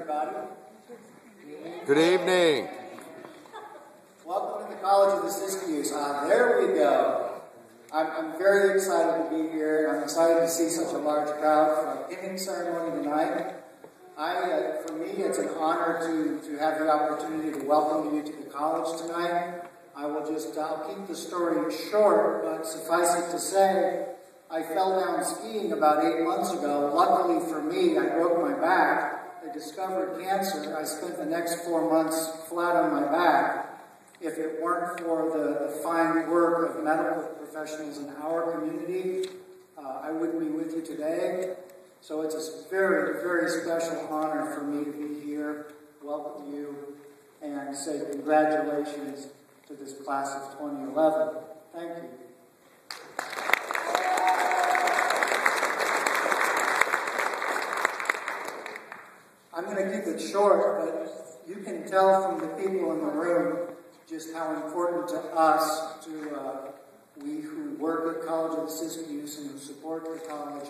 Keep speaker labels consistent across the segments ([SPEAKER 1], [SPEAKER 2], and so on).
[SPEAKER 1] everybody.
[SPEAKER 2] Good evening.
[SPEAKER 1] Welcome to the College of the Siskiyous. There we go. I'm very excited to be here. I'm excited to see such a large crowd for our pinning ceremony tonight. For me, it's an honor to have the opportunity to welcome you to the college tonight. I'll keep the story short, but suffice it to say, I fell down skiing about 8 months ago. Luckily for me, I broke my back. I discovered cancer. I spent the next 4 months flat on my back. If it weren't for the fine work of medical professionals in our community, I wouldn't be with you today. So it's a very, very special honor for me to be here, welcome you, and say congratulations to this class of 2011. Thank you. I'm going to keep it short, but you can tell from the people in the room just how important to us, we who work at College of the Siskiyous and who support the college,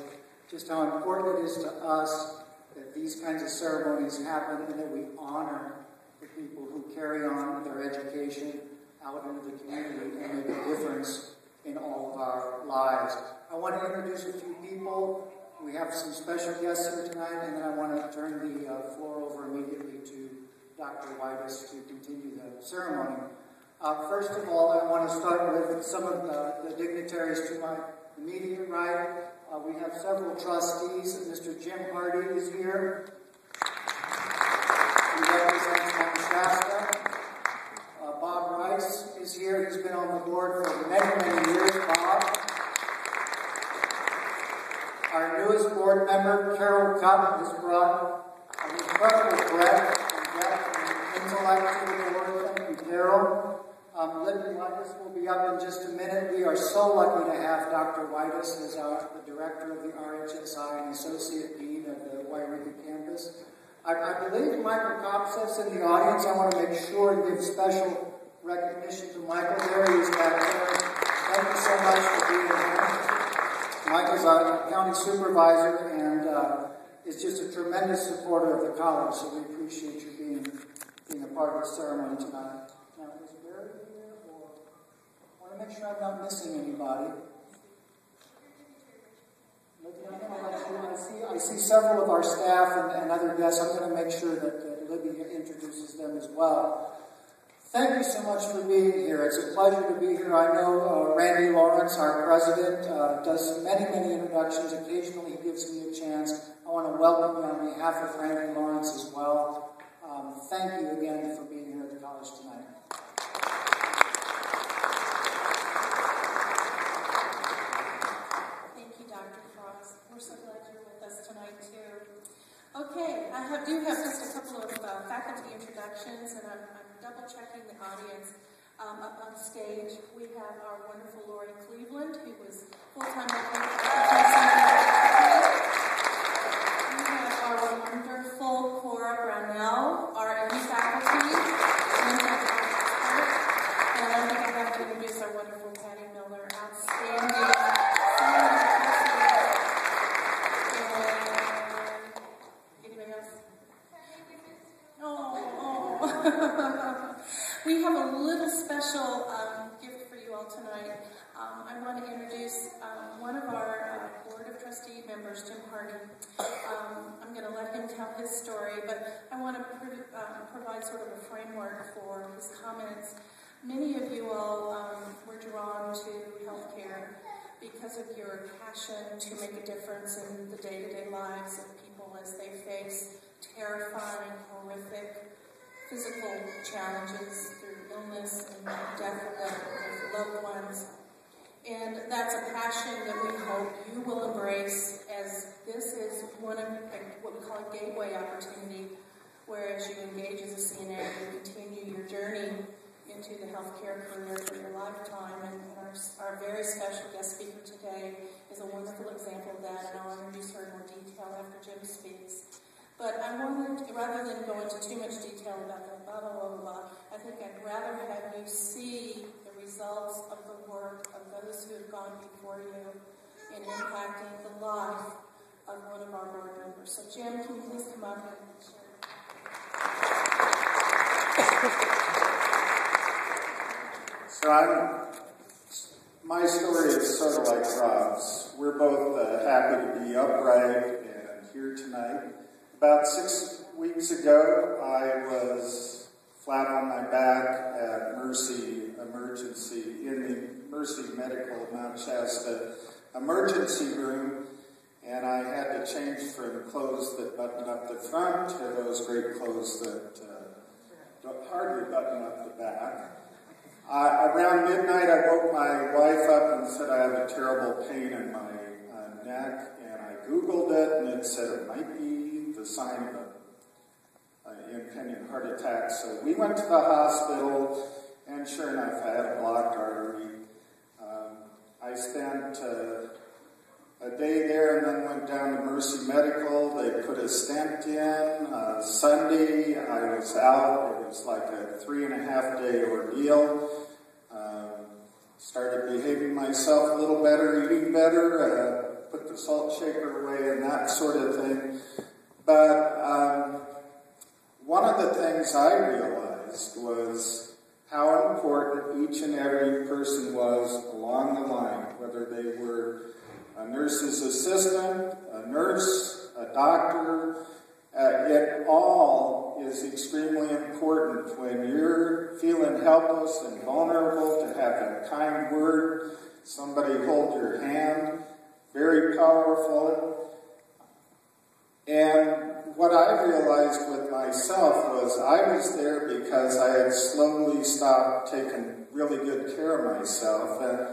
[SPEAKER 1] just how important it is to us that these kinds of ceremonies happen and that we honor the people who carry on their education out into the community and make a difference in all of our lives. I want to introduce a few people. We have some special guests here tonight, and then I want to turn the floor over immediately to Dr. Whitus to continue the ceremony. First of all, I want to start with some of the dignitaries to my immediate right. We have several trustees. Mr. Jim Hardy is here. He represents Mount Shasta. Bob Rice is here. He's been on the board for many, many years. Bob. Our newest board member, Carol Cupp, has brought an incredible breadth and intellect to the board. Thank you, Carol. Libby Whitus will be up in just a minute. We are so lucky to have Dr. Whitus as the director of the RHSI and associate dean of the Wairika campus. I believe Michael Kopseff's in the audience. I want to make sure and give special recognition to Michael. There he is back there. Thank you so much for being here. Michael's our county supervisor and is just a tremendous supporter of the college, so we appreciate you being a part of the ceremony tonight. Now, is Barry here? I want to make sure I'm not missing anybody. I see several of our staff and other guests. I'm going to make sure that Libby introduces them as well. Thank you so much for being here. It's a pleasure to be here. I know Randi Lawrence, our president, does many, many introductions. Occasionally he gives me a chance. I want to welcome you on behalf of Randi Lawrence as well. Thank you again for being here at the college tonight.
[SPEAKER 3] Thank you, Dr. Frost. We're so glad you're with us tonight, too. Okay, I do have just a couple of faculty introductions, and I'm double-checking the audience. Up on stage, we have our wonderful Lori Cleveland, who was full-time We have our wonderful Cora Brownell, our faculty. And I think I have to introduce our wonderful Patty Miller, outstanding. Anybody else? We have a little special gift for you all tonight. I want to introduce one of our Board of Trustee members, Jim Hardy. I'm going to let him tell his story, but I want to provide sort of a framework for his comments. Many of you all were drawn to healthcare because of your passion to make a difference in the day-to-day lives of people as they face terrifying, horrific physical challenges through illness and death of loved ones. And that's a passion that we hope you will embrace, as this is one of what we call a gateway opportunity, where as you engage as a CNA, you continue your journey into the healthcare career for your lifetime. And our very special guest speaker today is a wonderful example of that, and I'll introduce her in more detail after Jim speaks. But I wanted, rather than go into too much detail about the blah, blah, blah, blah, I think I'd rather have you see the results of the work of those who have gone before you in impacting the life of one of our board members. So Jim, can you please come up and share?
[SPEAKER 4] My story is sort of like Rob's. We're both happy to be upright and here tonight. About 6 weeks ago, I was flat on my back at Mercy Emergency, in the Mercy Medical Mount Shasta emergency room, and I had to change from clothes that button up the front to those great clothes that hardly button up the back. Around midnight, I woke my wife up and said I have a terrible pain in my neck, and I Googled it, and it said it might be the sign of an impending heart attack. So we went to the hospital, and sure enough, I had a blocked artery. I spent a day there and then went down to Mercy Medical. They put a stent in. Sunday, I was out. It was like a 3.5-day ordeal. Started behaving myself a little better, eating better, put the salt shaker away and that sort of thing. But one of the things I realized was how important each and every person was along the line, whether they were a nurse's assistant, a nurse, a doctor. It all is extremely important when you're feeling helpless and vulnerable to have a kind word, somebody hold your hand, very powerful. And what I realized with myself was I was there because I had slowly stopped taking really good care of myself, and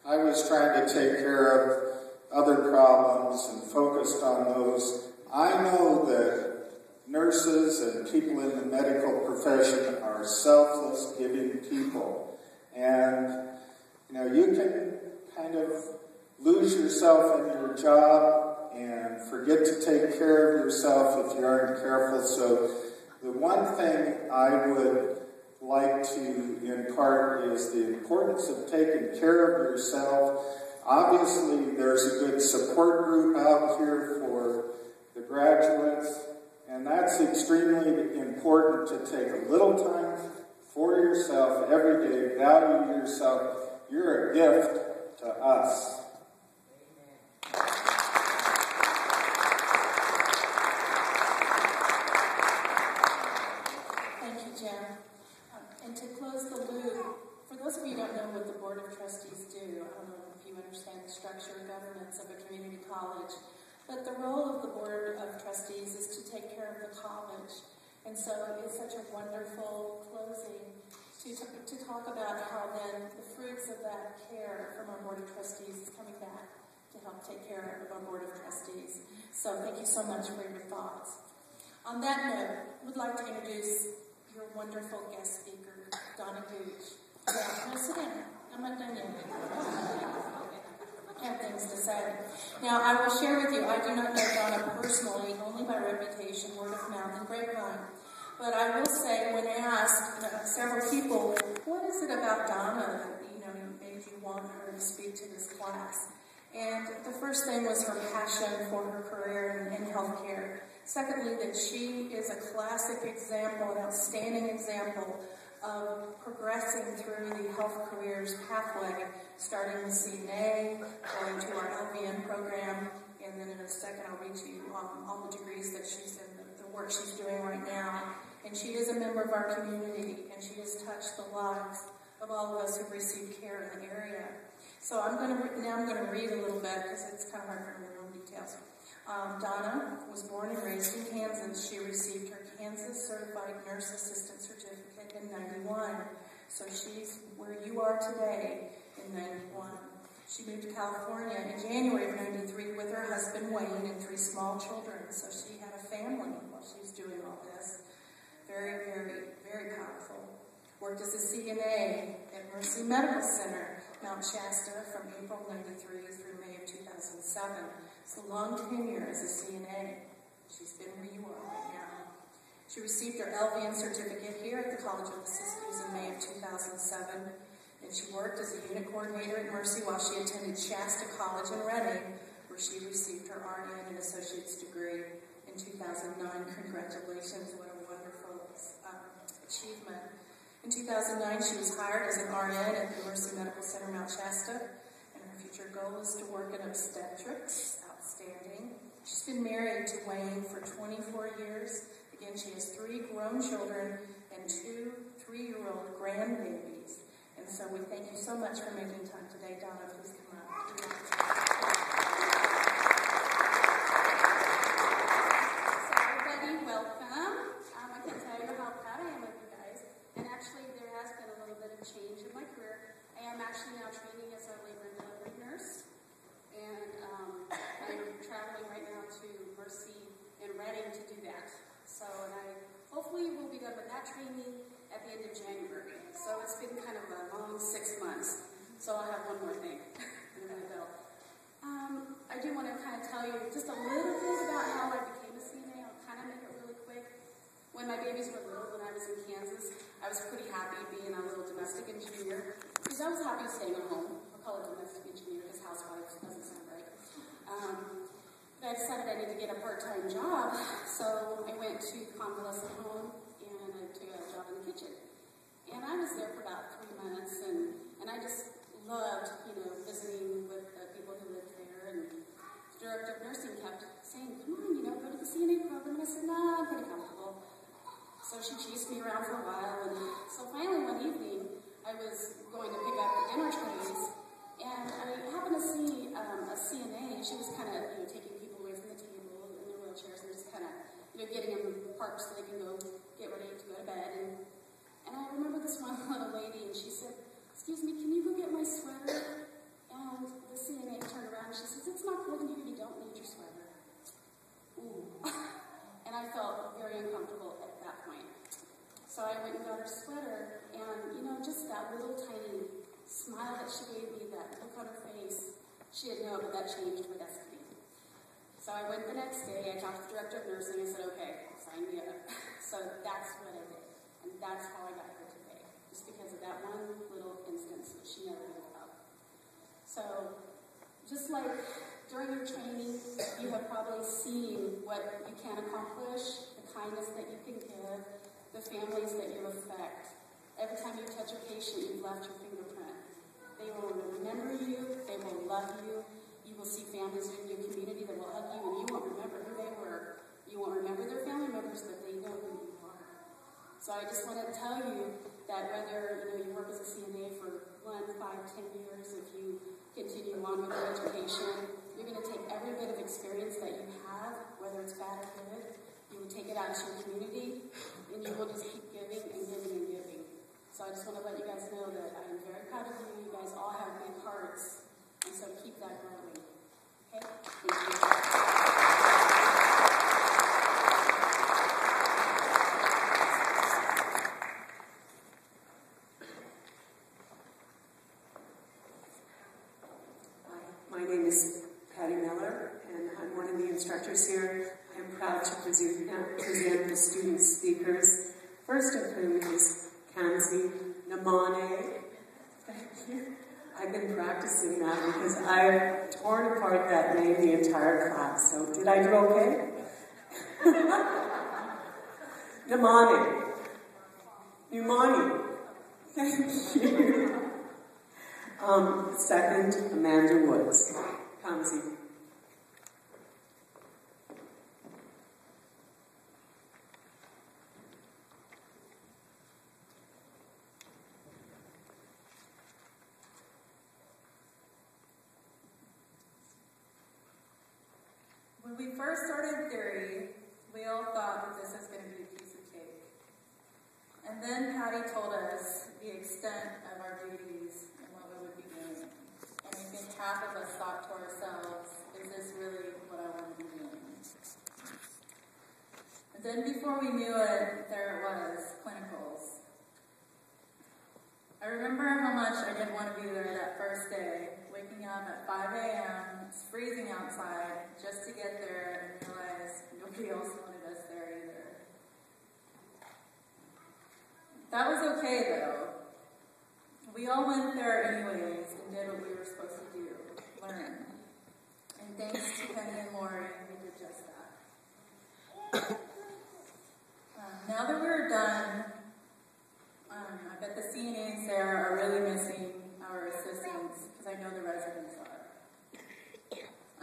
[SPEAKER 4] I was trying to take care of other problems and focused on those. I know that nurses and people in the medical profession are selfless, giving people. And, you can kind of lose yourself in your job and forget to take care of yourself if you aren't careful. So the one thing I would like to impart is the importance of taking care of yourself. Obviously, there's a good support group out here for the graduates, and that's extremely important to take a little time for yourself every day, value yourself. You're a gift to us.
[SPEAKER 3] Thank you, Jim. And to close the loop, for those of you who don't know what the Board of Trustees do, I don't know if you understand the structure and governance of a community college, but the role of the Board of Trustees is to take care of the college. And so it's such a wonderful closing to talk about how then the fruits of that care from our Board of Trustees is coming back to help take care of our Board of Trustees. So thank you so much for your thoughts. On that note, I would like to introduce your wonderful guest speaker, Donna Gooch. Yeah, no, sit down. I'm not done yet. I have things to say. Now, I will share with you, I do not know Donna personally, only by reputation, word of mouth, and grapevine. But I will say, when asked several people, what is it about Donna that made you want her to speak to this class? And the first thing was her passion for her career in healthcare. Secondly, that she is a classic example, an outstanding example of progressing through the health careers pathway, starting with CNA, going to our LVN program, and then in a second I'll read to you all the degrees that she's in, the work she's doing right now. And she is a member of our community, and she has touched the lives of all of us who receive care in the area. So I'm going to read a little bit because it's kind of hard to remember details. Donna was born and raised in Kansas. She received her Kansas Certified Nurse Assistant Certificate in 91. So she's where you are today in 91. She moved to California in January of 93 with her husband Wayne and 3 small children. So she had a family while she was doing all this. Very, very, very powerful. Worked as a CNA at Mercy Medical Center, Mount Shasta, from April 93 through May of 2007. It's a long tenure as a CNA. She's been where you are right now. She received her LVN certificate here at the College of the Siskiyous in May of 2007. And she worked as a unit coordinator at Mercy while she attended Shasta College in Redding, where she received her RN and associate's degree in 2009. Congratulations, what a wonderful achievement. In 2009, she was hired as an RN at the Mercy Medical Center, Mount Shasta, and her future goal is to work in obstetrics. Outstanding. She's been married to Wayne for 24 years. Again, she has 3 grown children and 2 3-year-old grandbabies. And so we thank you so much for making time today. Donna, please come up.
[SPEAKER 5] So everybody, welcome. I can tell you how proud I am of you guys. And actually, there has been a little bit of change in my career. I am actually now training as a labor and delivery nurse. And I'm traveling right now to Mercy and Reading to do that. So, and I hopefully will be done with that training at the end of January. So it's been kind of a long 6 months. So I'll have one more thing. And then I go. I do want to kind of tell you just a little bit about how I became a CNA. I'll kind of make it really quick. When my babies were little, when I was in Kansas, I was pretty happy being a little domestic engineer. Because I was happy staying at home. I'll call it domestic engineer because housewife doesn't sound right. But I decided I need to get a part-time job. So I went to convalescent home and I took a job in the kitchen. And I was there for about 3 months, and I just loved, visiting with the people who lived there. And the director of nursing kept saying, come on, go to the CNA program. And I said, nah, I'm pretty comfortable. So she chased me around for a while. And so finally one evening, I was going to pick up the dinner trays, and I happened to see a CNA. She was kind of, taking people away from the table in their wheelchairs and just kind of, getting them parked so they can go get ready to go to bed. And I remember this one little lady, and she said, excuse me, can you go get my sweater? And the CNA turned around and she says, it's not cold in here, you don't need your sweater. Ooh. And I felt very uncomfortable at that point. So I went and got her sweater, and just that little tiny smile that she gave me, that look on her face, she didn't know, but that changed with destiny. So I went the next day, I talked to the director of nursing, and said, okay, sign me up. So that's what I did. And that's how I got here today, just because of that one little instance that she never knew about. So, just like during your training, you have probably seen what you can accomplish, the kindness that you can give, the families that you affect. Every time you touch a patient, you've left your fingerprint. They will remember you, they will love you, you will see families in your community that will hug you, and you won't remember who they were. You won't remember their family members, but they know who you are. So I just want to tell you that whether you work as a CNA for 1, 5, 10 years, if you continue on with your education, you're going to take every bit of experience that you have, whether it's bad or good, you will take it out to your community, and you will just keep giving and giving and giving. So I just want to let you guys know that I am very proud of you. You guys all have big hearts, and so keep that growing. Okay? Thank you.
[SPEAKER 6] My name is Patty Miller, and I'm one of the instructors here. I'm proud to present the student speakers, first of whom is Kanzi Namane. Thank you. I've been practicing that because I've torn apart that name the entire class. So did I do okay? Namane. Numani. Thank you. Second, Amanda Woods. Kanzi.
[SPEAKER 7] When we first started theory, we all thought that this was going to be a piece of cake. And then Patty told us the extent of our duties and what we would be doing. And I think half of us thought to ourselves, is this really what I want to be doing? And then before we knew it, there it was, clinicals. I remember how much I didn't want to be there that first day, waking up at 5 a.m., it's freezing outside, just to get there and realize nobody else wanted us there either. That was okay, though. We all went there anyways and did what we were supposed to do, learn. And thanks to Penny and Lori, we did just that. Now that we're done,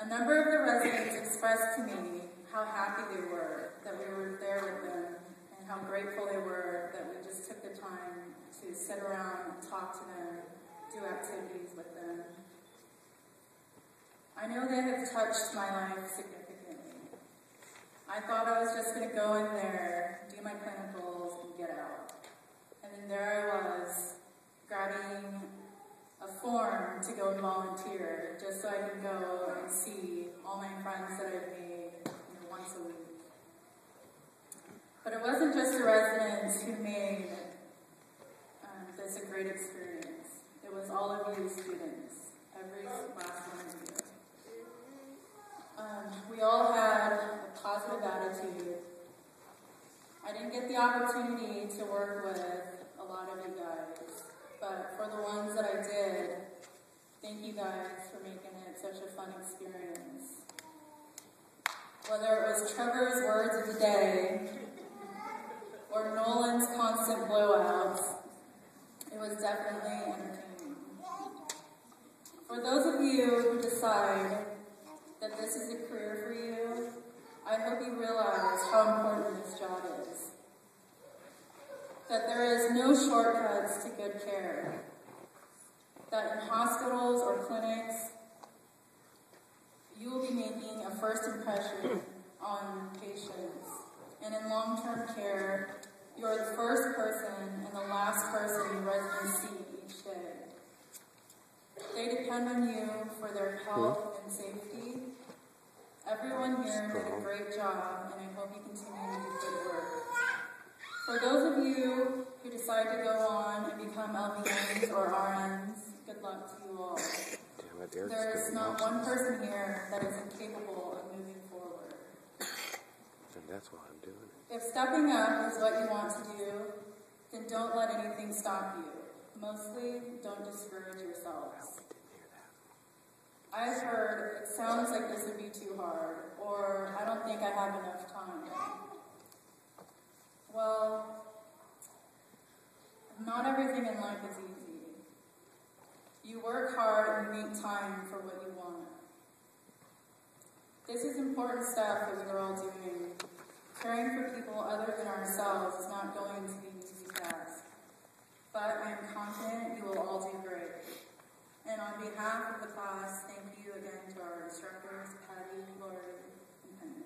[SPEAKER 7] A number of the residents expressed to me how happy they were that we were there with them and how grateful they were that we just took the time to sit around and talk to them, do activities with them. I know they have touched my life significantly. I thought I was just going to go in there, do my clinicals, and get out. And then there I was, grabbing a form to go and volunteer, just so I can go and see all my friends that I've made once a week. But it wasn't just the residents who made this a great experience. It was all of you students, every last one of you. We all had a positive attitude. I didn't get the opportunity to work with a lot of you guys, but for the ones that I did, thank you guys for making it such a fun experience. Whether it was Trevor's words of the day or Nolan's constant blowouts, it was definitely entertaining. For those of you who decide that this is a career for you, I hope you realize how important this job is. That there is no shortcuts to good care. That in hospitals or clinics, you will be making a first impression on patients. And in long-term care, you are the first person and the last person residents see each day. They depend on you for their health and safety. Everyone here did a great job, and I hope you continue to do good work. For those of you who decide to go on and become LVNs or RNs, good luck to you all. There is not one person here that is incapable of moving forward.
[SPEAKER 2] And that's why I'm doing it.
[SPEAKER 7] If stepping up is what you want to do, then don't let anything stop you. Mostly, don't discourage yourselves. I've heard, it sounds like this would be too hard, or I don't think I have enough time. Well, not everything in life is easy. You work hard and you make time for what you want. This is important stuff that we are all doing. Caring for people other than ourselves is not going to be an easy task. But I am confident you will all do great. And on behalf of the class, thank you again to our instructors, Patty, Lori, and Penny.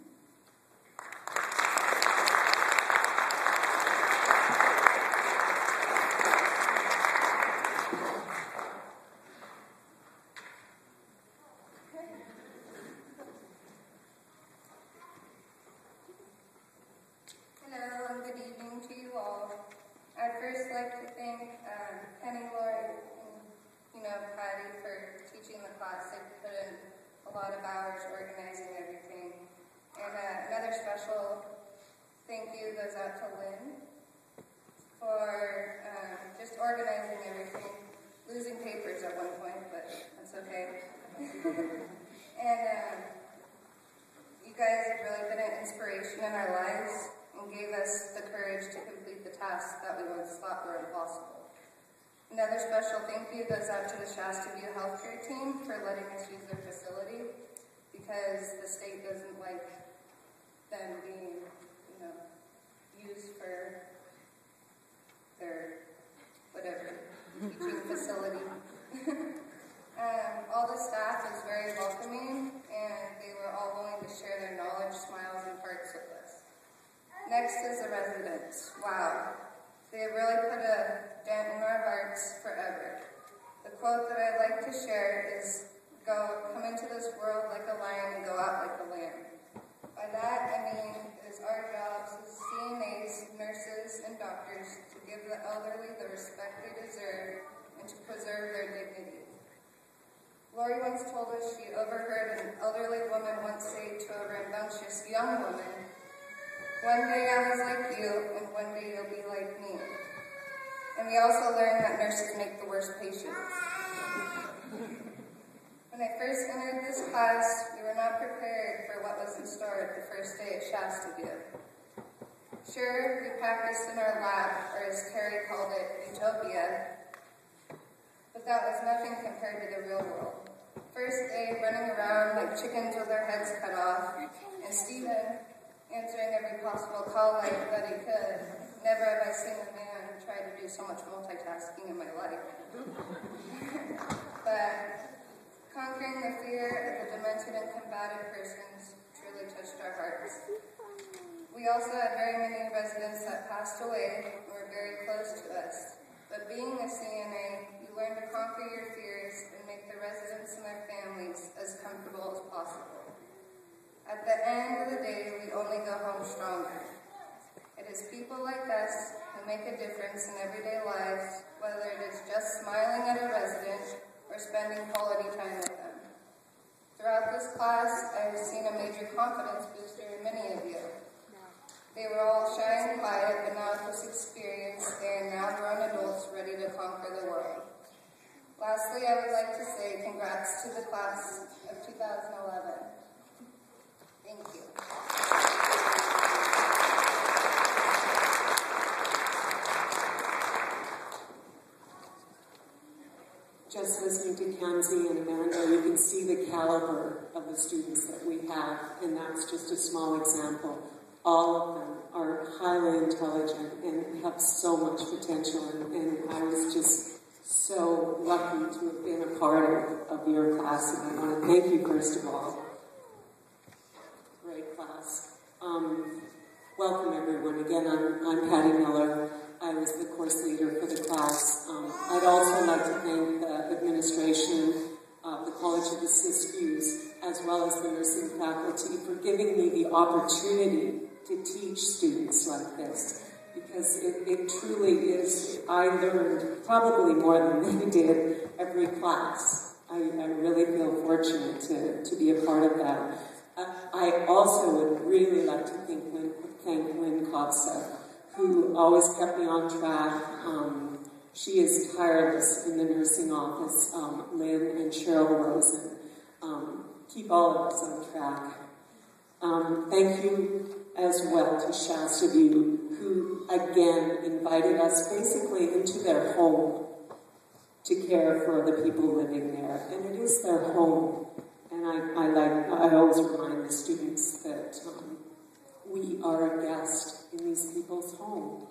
[SPEAKER 8] Hello, and good evening to you all. I'd first like to thank Penny, Lori, Patty for teaching the class. They put in a lot of hours organizing everything. And another special thank you goes out to Lynn for just organizing everything. Losing papers at one point, but that's okay. And you guys have really been an inspiration in our lives and gave us the courage to complete the tasks that we once thought were impossible. Another special thank you goes out to the Shasta View Healthcare team for letting us use their facility, because the state doesn't like them being, used for their whatever teaching facility. All the staff is very welcoming, and they were all willing to share their knowledge, smiles, and hearts with us. Next is the residents. Wow. They have really put a dent in our hearts forever. The quote that I'd like to share is, come into this world like a lion and go out like a lamb. By that, I mean it is our jobs as CNAs, nurses, and doctors to give the elderly the respect they deserve and to preserve their dignity. Lori once told us she overheard an elderly woman once say to a rambunctious young woman, "One day I was like you, and one day you'll be like me." And we also learned that nurses make the worst patients. When I first entered this class, we were not prepared for what was in store at the first day at Shasta View. Sure, we practiced in our lab, or as Terry called it, utopia, but that was nothing compared to the real world. First day, running around like like chickens with their heads cut off, and Stephen answering every possible call that he could. Never have I seen a man try to do so much multitasking in my life. But conquering the fear of the demented and combative persons truly touched our hearts. We also had very many residents that passed away and were very close to us. But being a CNA, you learn to conquer your fears and make the residents and their families as comfortable as possible. At the end of the day, we only go home stronger. It is people like us who make a difference in everyday lives, whether it is just smiling at a resident or spending quality time with them. Throughout this class, I have seen a major confidence booster in many of you. They were all shy and quiet, but now with this experience, they are now grown adults ready to conquer the world. Lastly, I would like to say congrats to the class of 2011. Thank you.
[SPEAKER 6] Just listening to Kamsi and Amanda, you can see the caliber of the students that we have, and that's just a small example. All of them are highly intelligent and have so much potential, and I was just so lucky to have been a part of your class, and I want to thank you first of all. Great class. Welcome everyone. Again, I'm Patty Miller. I was the course leader for the class. I'd also like to thank the administration of the College of the Siskiyous, as well as the nursing faculty, for giving me the opportunity to teach students like this, because it truly is, I learned probably more than they did every class. I really feel fortunate to be a part of that. I also would really like to thank Lynn Kopsa, who always kept me on track. She is tireless in the nursing office, Lynn and Cheryl Rosen. Keep all of us on track. Thank you as well to Shasta View, who again invited us basically into their home to care for the people living there. And it is their home. And I always remind the students that we are a guest in these people's home.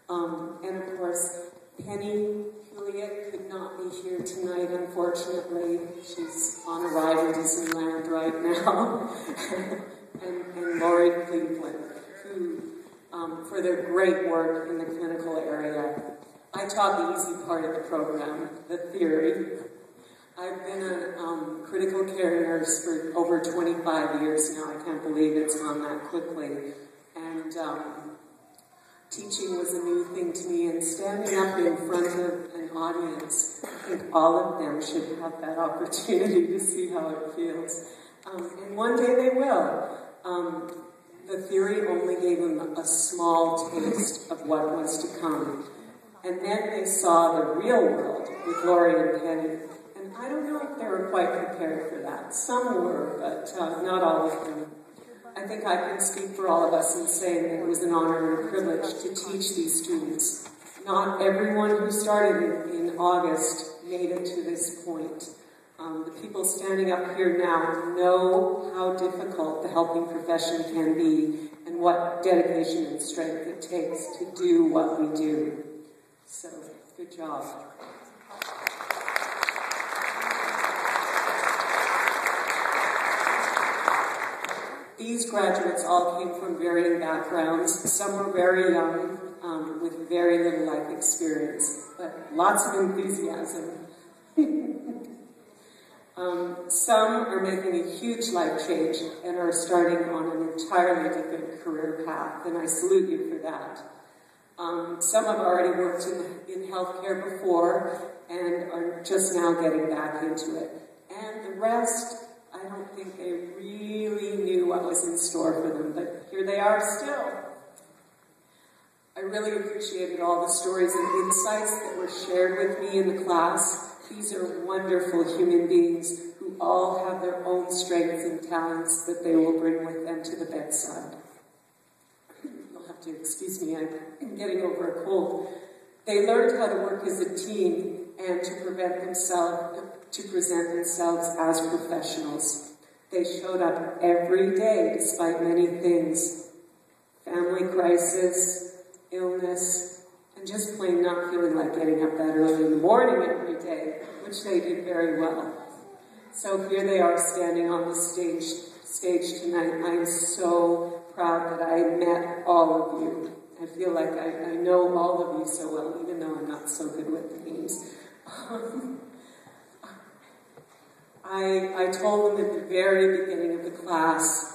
[SPEAKER 6] And of course, Penny Juliet could not be here tonight, unfortunately. She's on a ride in Disneyland right now. and Lori Cleveland, who, for their great work in the clinical area. I taught the easy part of the program, the theory. I've been a critical care nurse for over 25 years now. I can't believe it's gone that quickly. And teaching was a new thing to me, and standing up in front of an audience, I think all of them should have that opportunity to see how it feels. And one day they will. The theory only gave them a small taste of what was to come. And then they saw the real world with Lori and Penny. And I don't know if they were quite prepared for that. Some were, but not all of them. I think I can speak for all of us in saying that it was an honor and a privilege to teach these students. Not everyone who started in August made it to this point. The people standing up here now know how difficult the helping profession can be and what dedication and strength it takes to do what we do. So, good job. These graduates all came from varying backgrounds. Some were very young, with very little life experience, but lots of enthusiasm. Some are making a huge life change and are starting on an entirely different career path, and I salute you for that. Some have already worked in healthcare before and are just now getting back into it. And the rest, I don't think they really knew what was in store for them, but here they are still. I really appreciated all the stories and insights that were shared with me in the class. These are wonderful human beings who all have their own strengths and talents that they will bring with them to the bedside. You'll have to excuse me, I'm getting over a cold. They learned how to work as a team and to present themselves as professionals. They showed up every day despite many things. Family crisis, illness, and just plain not feeling like getting up that early in the morning every day, which they did very well. So here they are standing on the stage tonight. I'm so proud that I met all of you. I feel like I know all of you so well, even though I'm not so good with the names. I told them at the very beginning of the class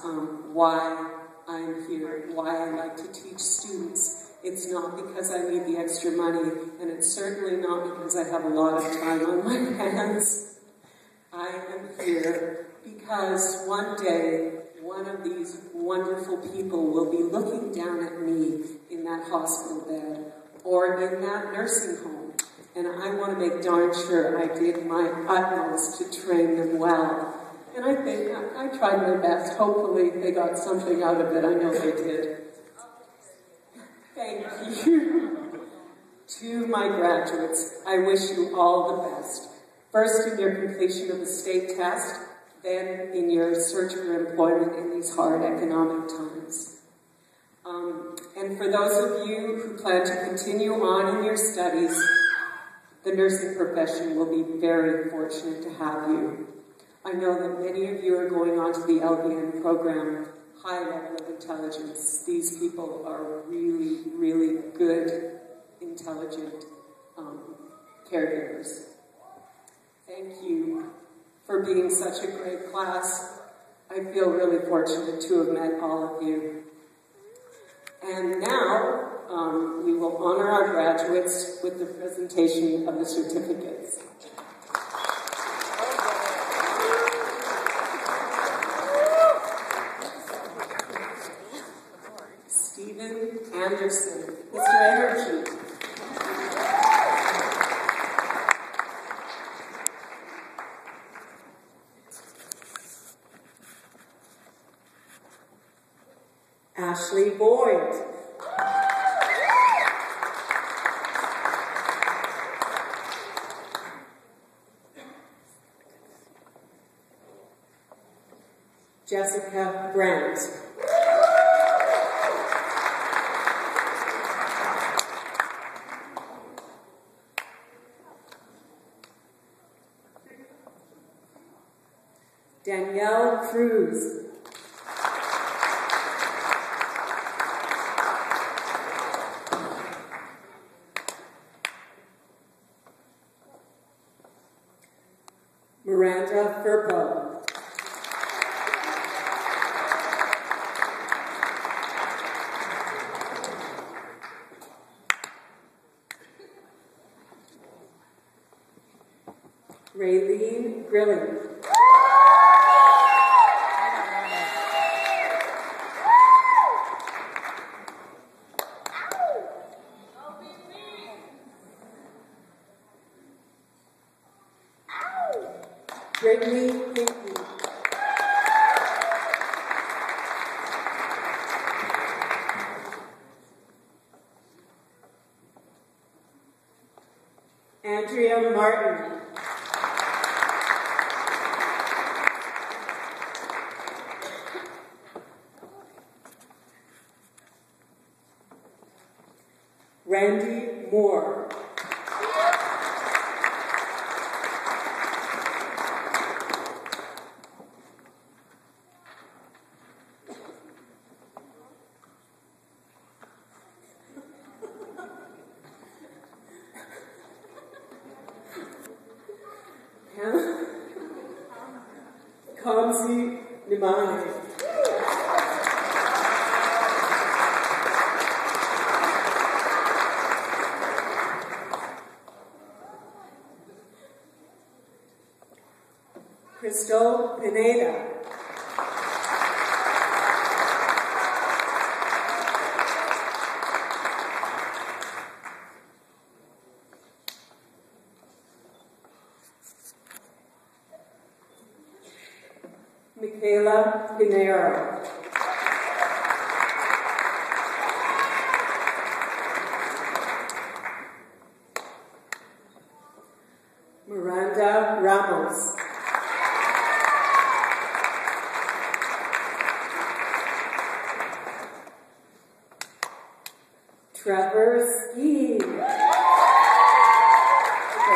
[SPEAKER 6] why I'm here, why I like to teach students. It's not because I need the extra money, and it's certainly not because I have a lot of time on my hands. I am here because one day, one of these wonderful people will be looking down at me in that hospital bed or in that nursing home. And I want to make darn sure I did my utmost to train them well. And I think I tried my best. Hopefully they got something out of it. I know they did. Thank you. To my graduates, I wish you all the best. First in your completion of the state test, then in your search for employment in these hard economic times. And for those of you who plan to continue on in your studies, the nursing profession will be very fortunate to have you. I know that many of you are going on to the LBN program, high level of intelligence. These people are really, really good, intelligent caregivers. Thank you for being such a great class. I feel really fortunate to have met all of you. And now, we will honor our graduates with the presentation of the certificates. Stephen Anderson, Mr. Energy. Ashley Boyd. Jessica Brandt. Danielle Cruz. Miranda Furpo. Raylene Grilling. Brittany Pinckney. Andrea Martin. Randi Moore. Kamsi Nimani. Crystal Pineda. Michaela Pinero. Miranda Ramos. Trevor Ski. Okay,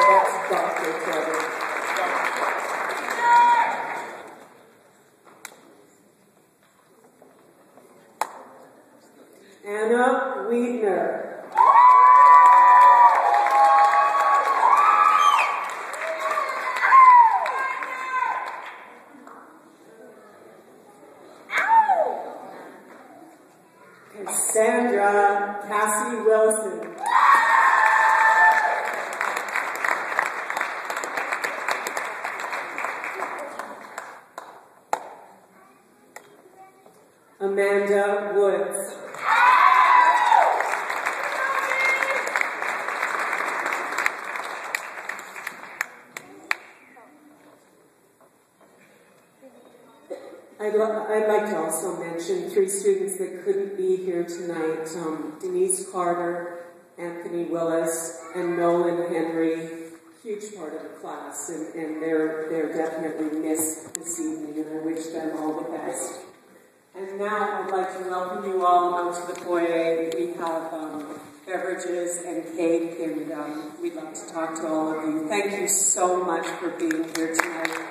[SPEAKER 6] that's Dr. Trevor. Anna Wiedner. Sandra Cassie Wilson. Amanda Woods. I'd like to also mention 3 students that couldn't be here tonight. Denise Carter, Anthony Willis, and Nolan Henry. Huge part of the class, and they're definitely missed this evening, and I wish them all the best. And now I'd like to welcome you all out to the foyer. We have beverages and cake, and we'd like to talk to all of you. Thank you so much for being here tonight.